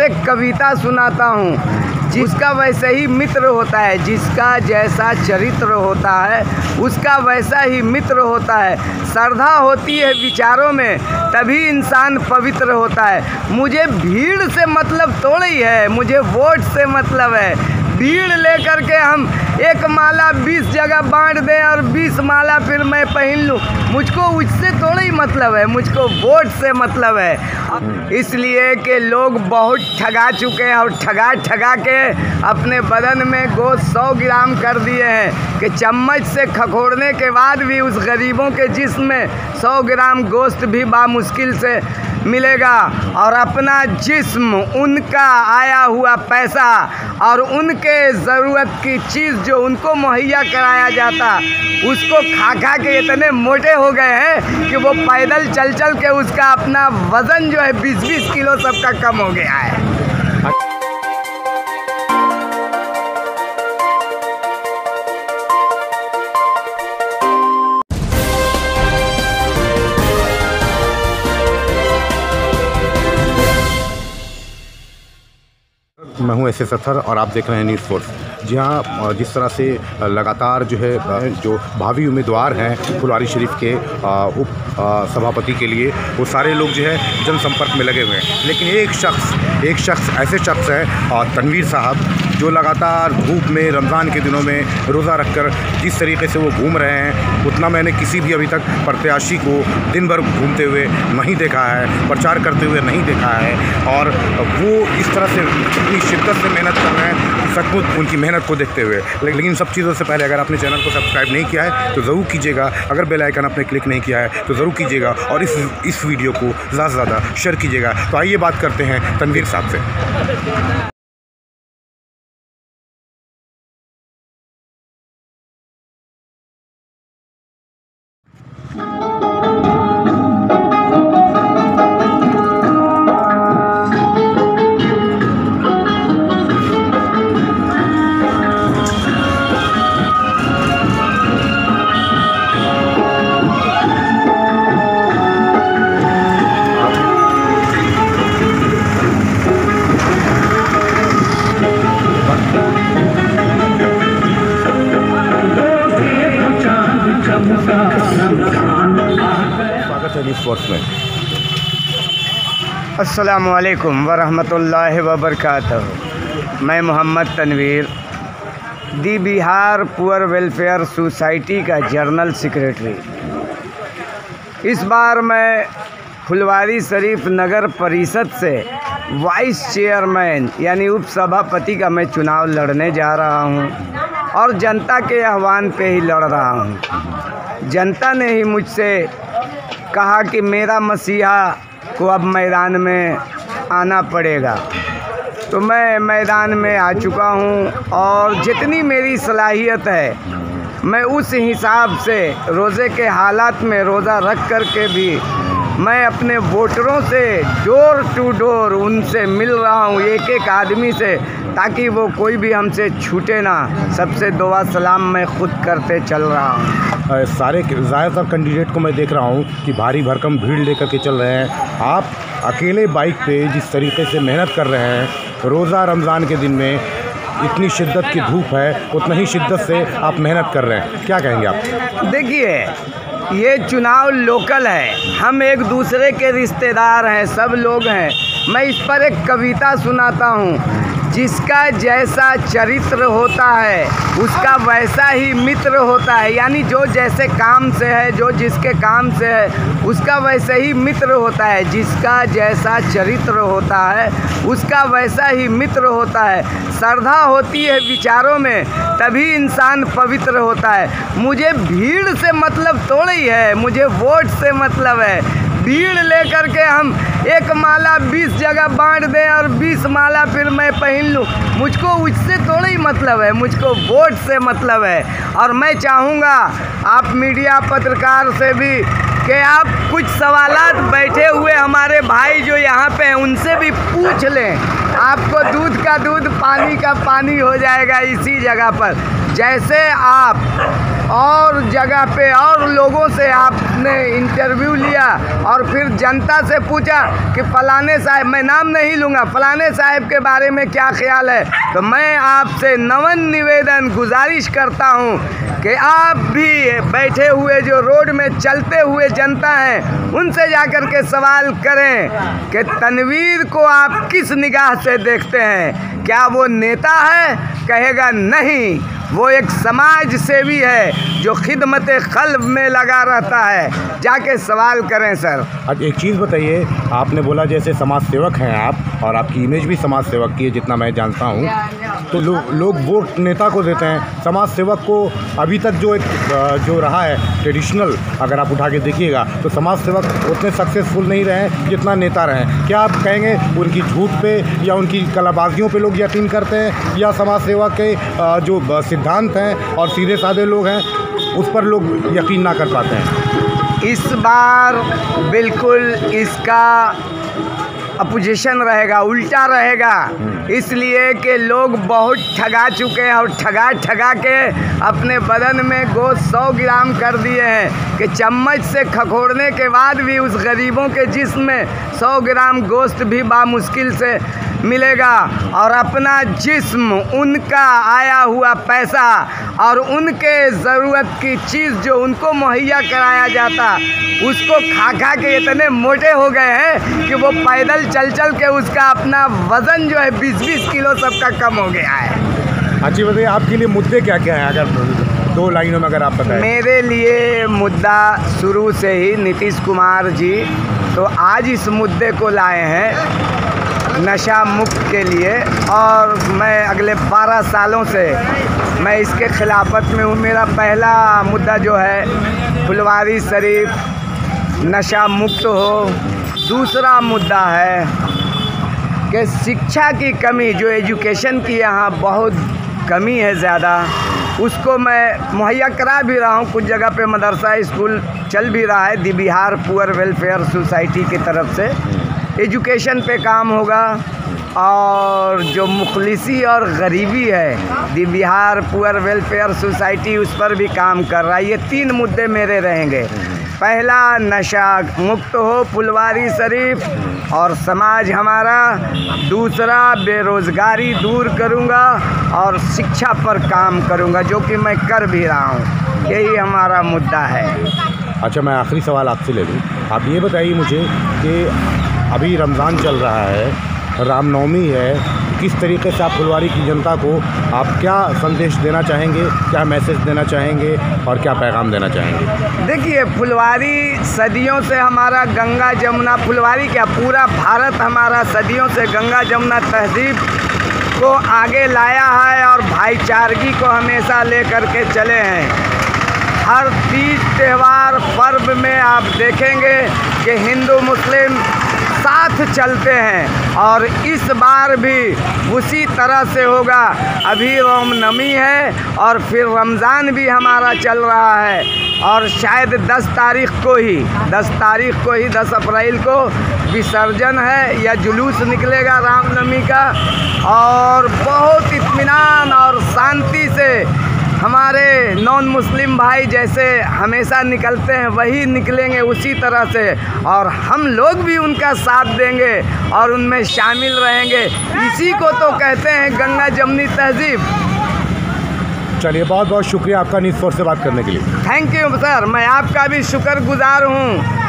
एक कविता सुनाता हूँ। जिसका वैसे ही मित्र होता है, जिसका जैसा चरित्र होता है उसका वैसा ही मित्र होता है। श्रद्धा होती है विचारों में तभी इंसान पवित्र होता है। मुझे भीड़ से मतलब थोड़ा ही है, मुझे वोट से मतलब है। भीड़ लेकर के हम एक माला 20 जगह बांट दें और 20 माला फिर मैं पहन लूँ, मुझको उससे थोड़ा ही मतलब है, मुझको वोट से मतलब है। इसलिए कि लोग बहुत ठगा चुके हैं और ठगा के अपने बदन में गोश्त 100 ग्राम कर दिए हैं कि चम्मच से खखोरने के बाद भी उस गरीबों के जिस्म में 100 ग्राम गोश्त भी बामुश्किल से मिलेगा। और अपना जिस्म, उनका आया हुआ पैसा और उनके ज़रूरत की चीज़ जो उनको मुहैया कराया जाता, उसको खा के इतने मोटे हो गए हैं कि वो पैदल चल के उसका अपना वज़न जो है 20-20 किलो सबका कम हो गया है। मैं हूं एस सत्तर और आप देख रहे हैं न्यूज़ फोर्स। जी हाँ, जिस तरह से लगातार जो है जो भावी उम्मीदवार हैं फुलवारी शरीफ के उप सभापति के लिए, वो सारे लोग जो है जनसंपर्क में लगे हुए हैं। लेकिन एक शख्स ऐसे शख्स है तनवीर साहब, जो लगातार धूप में रमज़ान के दिनों में रोज़ा रखकर जिस तरीके से वो घूम रहे हैं, उतना मैंने किसी भी अभी तक प्रत्याशी को दिन भर घूमते हुए नहीं देखा है, प्रचार करते हुए नहीं देखा है। और वो इस तरह से इतनी शिद्दत से मेहनत कर रहे हैं, सचमुच उनकी मेहनत को देखते हुए। लेकिन सब चीज़ों से पहले अगर आपने चैनल को सब्सक्राइब नहीं किया है तो ज़रूर कीजिएगा। अगर बेल आइकन आपने क्लिक नहीं किया है तो ज़रूर कीजिएगा और इस वीडियो को ज़्यादा से ज़्यादा शेयर कीजिएगा। तो आइए बात करते हैं तनवीर साहब से। स्वागत है न्यूज़ फोर्स में। अस्सलामु अलैकुम वरहमतुल्लाहि वबरकातुहू। मैं मोहम्मद तनवीर, दी बिहार पुअर वेलफेयर सोसाइटी का जनरल सेक्रेटरी। इस बार मैं फुलवारी शरीफ नगर परिषद से वाइस चेयरमैन यानी उप सभापति का मैं चुनाव लड़ने जा रहा हूं और जनता के आह्वान पे ही लड़ रहा हूं। जनता ने ही मुझसे कहा कि मेरा मसीहा को अब मैदान में आना पड़ेगा, तो मैं मैदान में आ चुका हूं और जितनी मेरी सलाहियत है मैं उस हिसाब से रोज़े के हालात में रोज़ा रख कर के भी मैं अपने वोटरों से डोर टू डोर उनसे मिल रहा हूँ, एक एक आदमी से, ताकि वो कोई भी हमसे छूटे ना। सबसे दुआ सलाम मैं ख़ुद करते चल रहा हूँ। सारे ज़्यादातर कैंडिडेट को मैं देख रहा हूँ कि भारी भरकम भीड़ लेकर के चल रहे हैं। आप अकेले बाइक पे जिस तरीके से मेहनत कर रहे हैं, रोज़ा रमज़ान के दिन में इतनी शिद्दत की धूप है, उतना ही शिद्दत से आप मेहनत कर रहे हैं, क्या कहेंगे आप? देखिए, ये चुनाव लोकल है, हम एक दूसरे के रिश्तेदार हैं, सब लोग हैं। मैं इस पर एक कविता सुनाता हूँ। जिसका जैसा चरित्र होता है उसका वैसा ही मित्र होता है, यानी जो जैसे काम से है, जो जिसके काम से है उसका वैसे ही मित्र होता है। जिसका जैसा चरित्र होता है उसका वैसा ही मित्र होता है। श्रद्धा होती है विचारों में तभी इंसान पवित्र होता है। मुझे भीड़ से मतलब थोड़ा ही है, मुझे वोट से मतलब है। भीड़ लेकर के हम एक माला 20 जगह बांट दें और 20 माला फिर मैं पहन लूँ, मुझको उससे थोड़ा ही मतलब है, मुझको वोट से मतलब है। और मैं चाहूँगा आप मीडिया पत्रकार से भी कि आप कुछ सवालात बैठे हुए हमारे भाई जो यहाँ पे हैं उनसे भी पूछ लें। आपको दूध का दूध, पानी का पानी हो जाएगा इसी जगह पर। जैसे आप और जगह पे और लोगों से आपने इंटरव्यू लिया और फिर जनता से पूछा कि फलाने साहब, मैं नाम नहीं लूँगा, फलाने साहब के बारे में क्या ख्याल है, तो मैं आपसे नवन निवेदन गुजारिश करता हूँ कि आप भी बैठे हुए जो रोड में चलते हुए जनता हैं उनसे जाकर के सवाल करें कि तनवीर को आप किस निगाह से देखते हैं। क्या वो नेता है? कहेगा नहीं, वो एक समाज सेवी है जो खिदमत क़ल्ब में लगा रहता है। जाके सवाल करें सर। अब एक चीज़ बताइए, आपने बोला जैसे समाज सेवक हैं आप और आपकी इमेज भी समाज सेवक की है जितना मैं जानता हूँ, तो लोग वोट नेता को देते हैं, समाज सेवक को अभी तक जो रहा है ट्रेडिशनल, अगर आप उठा के देखिएगा तो समाज सेवक उतने सक्सेसफुल नहीं रहे जितना नेता रहे। क्या आप कहेंगे उनकी झूठ पे या उनकी कलाबाजियों पे लोग यकीन करते हैं, या समाज सेवा के जो सिद्धांत हैं और सीधे साधे लोग हैं उस पर लोग यकीन ना कर पाते हैं? इस बार बिल्कुल इसका अपोजिशन रहेगा, उल्टा रहेगा, इसलिए कि लोग बहुत ठगा चुके हैं और ठगा के अपने बदन में गोश्त 100 ग्राम कर दिए हैं कि चम्मच से खखोरने के बाद भी उस गरीबों के जिस्म में 100 ग्राम गोश्त भी बामुश्किल से मिलेगा। और अपना जिस्म, उनका आया हुआ पैसा और उनके ज़रूरत की चीज़ जो उनको मुहैया कराया जाता, उसको खा के इतने मोटे हो गए हैं कि वो पैदल चल के उसका अपना वज़न जो है 20-20 किलो सबका कम हो गया है। अच्छी बताइए, आपके लिए मुद्दे क्या क्या हैं, अगर 2 लाइनों में अगर आप बताएं? मेरे लिए मुद्दा शुरू से ही नीतीश कुमार जी तो आज इस मुद्दे को लाए हैं नशा मुक्त के लिए, और मैं अगले 12 सालों से मैं इसके खिलाफत में हूँ। मेरा पहला मुद्दा जो है फुलवारी शरीफ नशा मुक्त हो। दूसरा मुद्दा है कि शिक्षा की कमी, जो एजुकेशन की यहाँ बहुत कमी है ज़्यादा, उसको मैं मुहैया करा भी रहा हूँ। कुछ जगह पे मदरसा स्कूल चल भी रहा है दी बिहार पुअर वेलफेयर सोसाइटी की तरफ से। एजुकेशन पे काम होगा, और जो मुखलिसी और गरीबी है दी बिहार पुअर वेलफेयर सोसाइटी उस पर भी काम कर रहा है। ये 3 मुद्दे मेरे रहेंगे। पहला, नशा मुक्त हो फुलवारी शरीफ और समाज हमारा। दूसरा, बेरोज़गारी दूर करूँगा और शिक्षा पर काम करूँगा, जो कि मैं कर भी रहा हूँ। यही हमारा मुद्दा है। अच्छा, मैं आखिरी सवाल आपसे ले लूँ। आप ये बताइए मुझे कि अभी रमज़ान चल रहा है, रामनवमी है, किस तरीके से आप फुलवारी की जनता को आप क्या संदेश देना चाहेंगे, क्या मैसेज देना चाहेंगे और क्या पैगाम देना चाहेंगे? देखिए, फुलवारी सदियों से हमारा गंगा जमुना, फुलवारी क्या पूरा भारत हमारा सदियों से गंगा जमुना तहज़ीब को आगे लाया है और भाईचारगी को हमेशा लेकर के चले हैं। हर तीज त्यौहार पर्व में आप देखेंगे कि हिंदू मुस्लिम साथ चलते हैं, और इस बार भी उसी तरह से होगा। अभी रामनवमी है और फिर रमज़ान भी हमारा चल रहा है, और शायद 10 तारीख को ही 10 अप्रैल को विसर्जन है या जुलूस निकलेगा रामनवमी का। और बहुत इत्मीनान और शांति से हमारे नॉन मुस्लिम भाई जैसे हमेशा निकलते हैं वही निकलेंगे उसी तरह से, और हम लोग भी उनका साथ देंगे और उनमें शामिल रहेंगे। इसी को तो कहते हैं गंगा जमुनी तहज़ीब। चलिए, बहुत बहुत शुक्रिया आपका न्यूज़ 4 से बात करने के लिए। थैंक यू सर, मैं आपका भी शुक्रगुजार हूँ